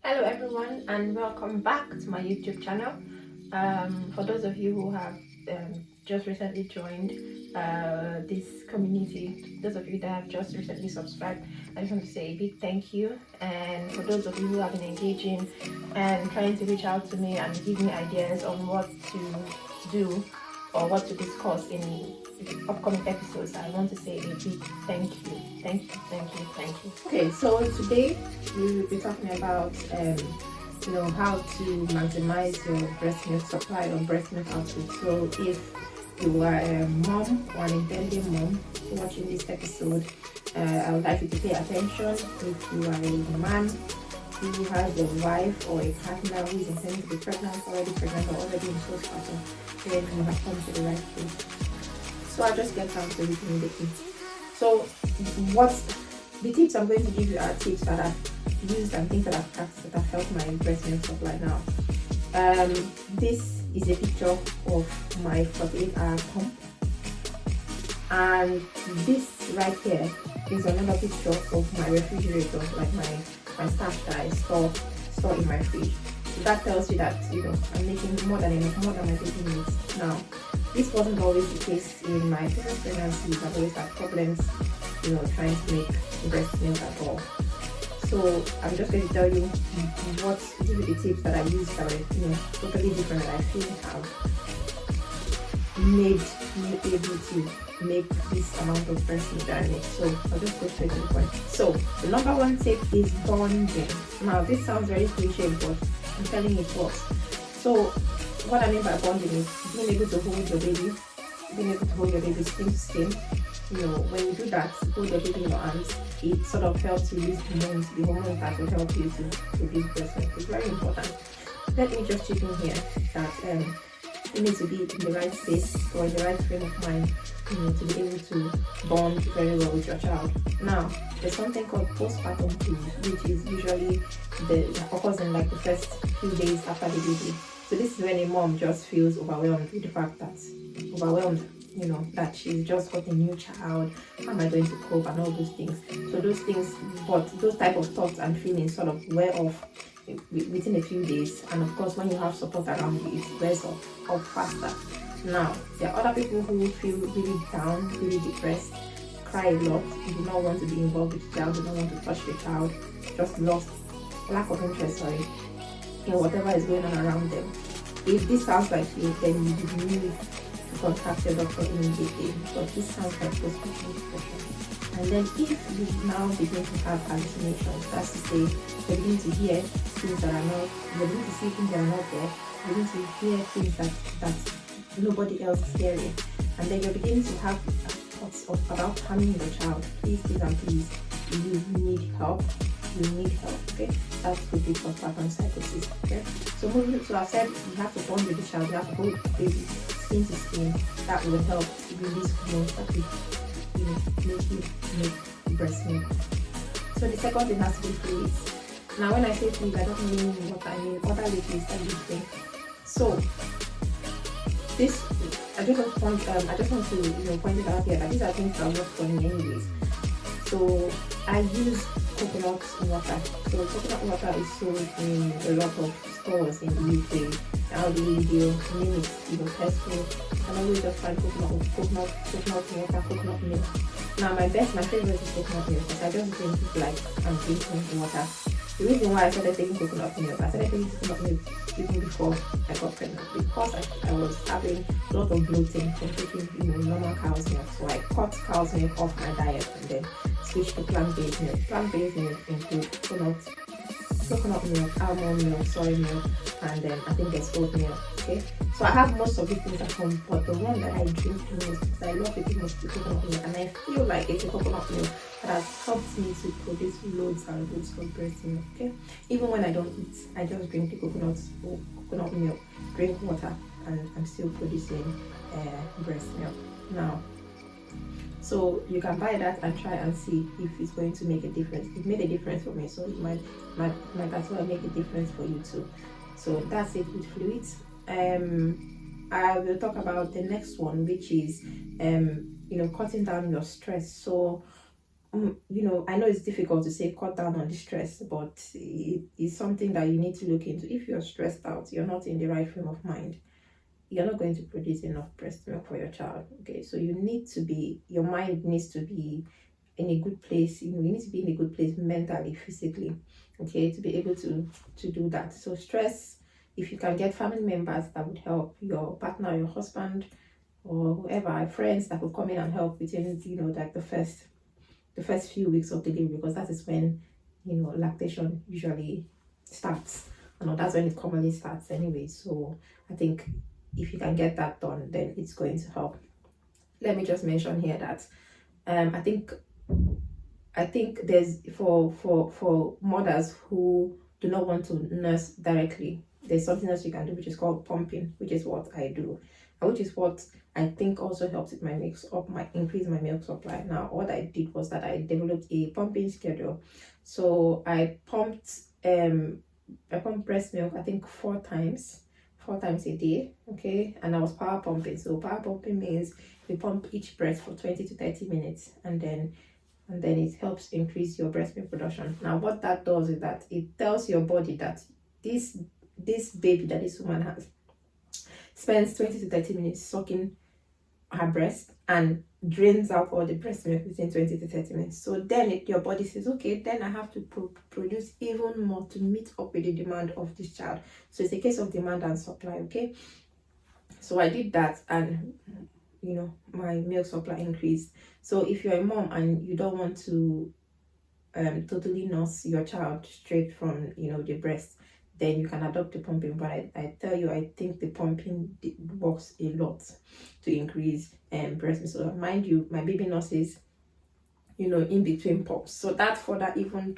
Hello everyone and welcome back to my YouTube channel. For those of you who have just recently joined this community, those of you that have just recently subscribed, I just want to say a big thank you. And for those of you who have been engaging and trying to reach out to me and give me ideas on what to do or what to discuss in the upcoming episodes, I want to say a big thank you. Thank you, thank you, thank you. Okay, so today we will be talking about how to maximize your breast milk supply or breast milk output. So if you are a mom or an intending mom watching this episode, I would like you to pay attention. If you are a man who has a wife or a partner who is intending to be pregnant, already pregnant, or already in postpartum, then you have come to the right place. So I'll just get down to it immediately. So what the tips I'm going to give you are tips that I've used and things that I've practiced that have helped my breast milk supply now. This is a picture of my 48-hour pump, and this right here is another picture of my refrigerator, like my stash that I store in my fridge. So that tells you that I'm making more than enough, more than my baby needs. Now, this wasn't always the case in my previous pregnancies. I've always had problems, trying to make breast milk at all. So I'm just going to tell you give you the tips that I use that are totally different, that I feel have made me able to make this amount of breast milk that I make. So I'll just go straight to the point. So the number one tip is bonding. Now this sounds very cliche, but I'm telling you it works. So what I mean by bonding is being able to hold your baby, being able to hold your baby skin to skin. When you do that, hold your baby in your arms, it sort of helps release hormones, the hormones that will help you to produce breast milk. It's very important. Let me just chip in here that you need to be in the right space or in the right frame of mind, to be able to bond very well with your child. Now, there's something called postpartum blues, which is usually occurs in like the first few days after the baby. So this is when a mom just feels overwhelmed with the fact that that she's just got a new child. How am I going to cope and all those things? So those type of thoughts and feelings sort of wear off within a few days, and of course when you have support around you, it wears off faster. Now, there are other people who feel really down, really depressed, cry a lot, do not want to be involved with the child, do not want to touch the child, just lack of interest, in whatever is going on around them. If this sounds like you, then you would need to contact your doctor immediately, because this sounds like postpartum depression. And then if you now begin to have hallucinations, that's to say, you're beginning to hear things that are not, you're beginning to see things that are not there, you're beginning to hear things that nobody else is hearing, and then you're beginning to have thoughts about harming your child, please and please, you need help. You need help, okay? That could be postpartum psychosis, okay? So I said you have to bond with the child, you have to hold the baby skin to skin. That will help release hormones that will make you make breast milk. So the second thing has to be fluids. Now when I say fluids, I don't mean what I mean other liquids that you drink. So this I just want to point it out here that these are things that work for me anyways. So I use coconut water. So coconut water is sold in a lot of stores in the UK. I'll do a video, name it, Tesco. And always just find coconut water, coconut milk. Now my favorite is coconut milk, because I just drink it like I'm drinking water. The reason why I started taking coconut milk, I started taking coconut milk even before I got pregnant, because I was having a lot of bloating from taking normal cow's milk. So I cut cow's milk off my diet and then switched to plant-based milk. Plant-based milk include coconut milk, almond milk, soy milk, and then I think there's oat milk. Okay, so I have most of these things at home, but the one that I drink the most, because I love it most, the coconut milk, and I feel like it's a coconut milk that has helped me to produce loads and loads of breast milk. Okay, even when I don't eat, I just drink the coconut milk, drink water, and I'm still producing breast milk. Now, so you can buy that and try and see if it's going to make a difference. It made a difference for me, so it might as well make a difference for you too. So that's it with fluids. I will talk about the next one, which is cutting down your stress. So I know it's difficult to say cut down on the stress, but it's something that you need to look into. If you're stressed out, you're not in the right frame of mind, you're not going to produce enough breast milk for your child. Okay, so your mind needs to be in a good place. You need to be in a good place mentally, physically, okay, to be able to do that. So stress, if you can get family members that would help, your partner, your husband, or whoever, friends that could come in and help within, like the first few weeks of delivery, because that is when lactation usually starts. That's when it commonly starts anyway. So I think if you can get that done, then it's going to help. Let me just mention here that I think there's for mothers who do not want to nurse directly, there's something else you can do, which is called pumping, which is what I do, and which is what I think also helps with increase my milk supply. Now, what I did was that I developed a pumping schedule. So I pumped breast milk, I think four times a day, okay, and I was power pumping. So power pumping means you pump each breast for 20 to 30 minutes, and then it helps increase your breast milk production. Now, what that does is that it tells your body that this baby that this woman has spends 20 to 30 minutes sucking her breast and drains out all the breast milk within 20 to 30 minutes. So then your body says, okay, then I have to produce even more to meet up with the demand of this child. So it's a case of demand and supply, okay? So I did that, and my milk supply increased. So if you're a mom and you don't want to totally nurse your child straight from the breast, then you can adopt the pumping. But I tell you, I think the pumping works a lot to increase breast milk. So mind you, my baby nurses in between pumps, so that further even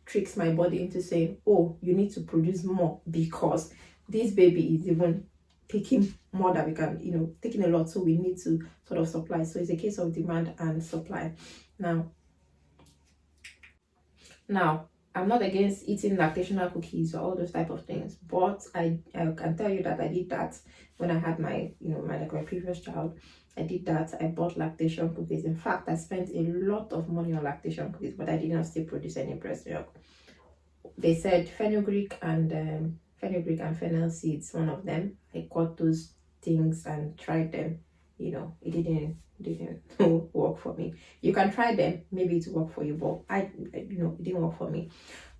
tricks my body into saying, oh, you need to produce more because this baby is even taking more than we can, taking a lot, so we need to sort of supply. So it's a case of demand and supply. Now, I'm not against eating lactational cookies or all those type of things, but I can tell you that I did that when I had my previous child. I did that. I bought lactation cookies. In fact, I spent a lot of money on lactation cookies, but I did not still produce any breast milk. They said fenugreek and fennel seeds, one of them. I got those things and tried them. It didn't work for me. You can try them, maybe it will work for you, but it didn't work for me.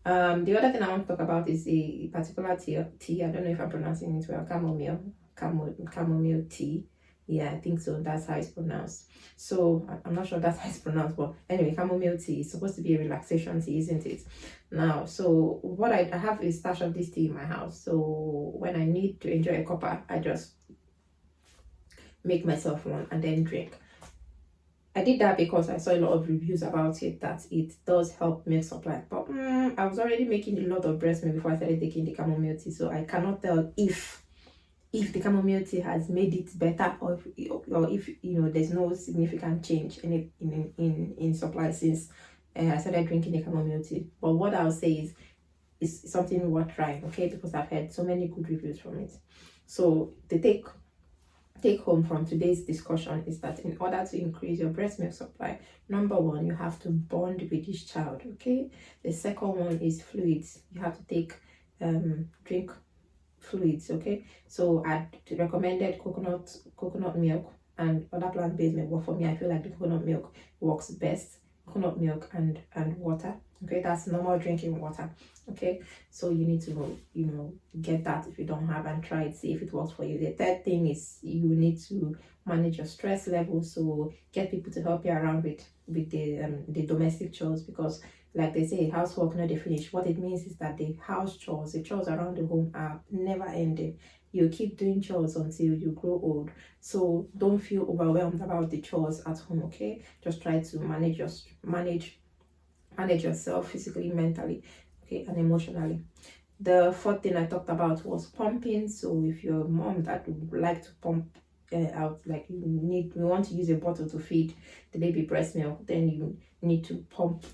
The other thing I want to talk about is a particular tea. I don't know if I'm pronouncing it well. Chamomile tea. Yeah, I think so. That's how it's pronounced. So I'm not sure that's how it's pronounced, but anyway, chamomile tea is supposed to be a relaxation tea, isn't it? Now, so what I have a stash of this tea in my house. So when I need to enjoy a cuppa, I just make myself one and then drink. I did that because I saw a lot of reviews about it, that it does help milk supply. But I was already making a lot of breast milk before I started taking the chamomile tea, so I cannot tell if the chamomile tea has made it better, or if there's no significant change in supply since I started drinking the chamomile tea. But what I'll say is it's something worth trying, okay, because I've heard so many good reviews from it. So the take home from today's discussion is that in order to increase your breast milk supply, number one, you have to bond with this child, okay? The second one is fluids. You have to drink fluids, okay? So I recommended coconut milk and other plant-based milk. But for me, I feel like the coconut milk works best. Coconut milk and water, okay? That's normal drinking water, okay? So you need to get that if you don't have, and try it, see if it works for you. The third thing is you need to manage your stress level. So get people to help you around with the domestic chores, because like they say, housework not the finish. What it means is that the chores around the home are never ending. You keep doing chores until you grow old. So don't feel overwhelmed about the chores at home, okay? Just try to manage yourself physically, mentally, okay, and emotionally. The fourth thing I talked about was pumping. So if you're a mom that would like to pump out, like you want to use a bottle to feed the baby breast milk, then you need to pump,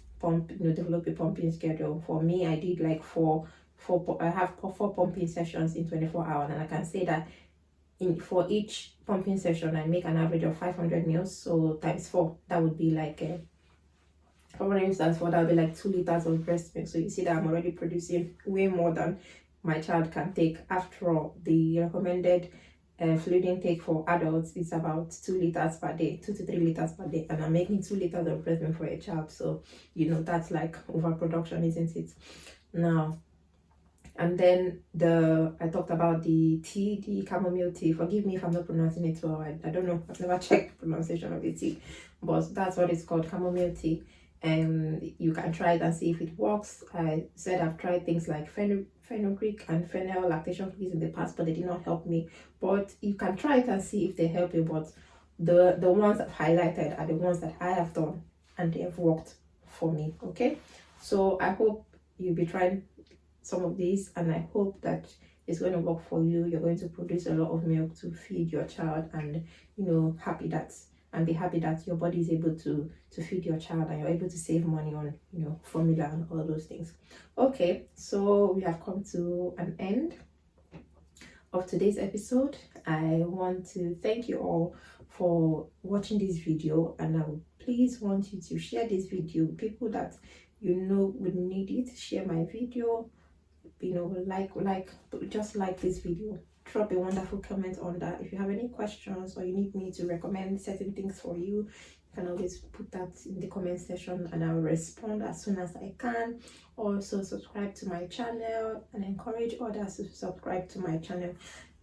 develop a pumping schedule. For me, I did like I have 4 pumping sessions in 24 hours, and I can say that for each pumping session I make an average of 500 mils. So times 4, that would be like For instance, for that will be like 2 liters of breast milk. So you see that I'm already producing way more than my child can take. After all, the recommended fluid intake for adults is about 2 liters per day, 2 to 3 liters per day, and I'm making 2 liters of breast milk for a child. So that's like overproduction, isn't it? Now, and then I talked about the tea, the chamomile tea. Forgive me if I'm not pronouncing it well. I don't know. I've never checked the pronunciation of the tea, but that's what it's called, chamomile tea. And you can try it and see if it works. I said I've tried things like fenugreek and fennel lactation cookies in the past, but they did not help me. But you can try it and see if they help you. But the ones I've highlighted are the ones that I have done and they have worked for me. Okay, so I hope you'll be trying some of these, and I hope that it's going to work for you. You're going to produce a lot of milk to feed your child, and be happy that your body is able to feed your child, and you're able to save money on formula and all those things. Okay, so we have come to an end of today's episode. I want to thank you all for watching this video, and I would please want you to share this video with people that would need it. Share my video, just like this video, drop a wonderful comment on that. If you have any questions or you need me to recommend certain things for you, you can always put that in the comment section and I'll respond as soon as I can. Also, subscribe to my channel and encourage others to subscribe to my channel.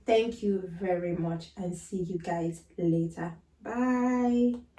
Thank you very much, and see you guys later. Bye.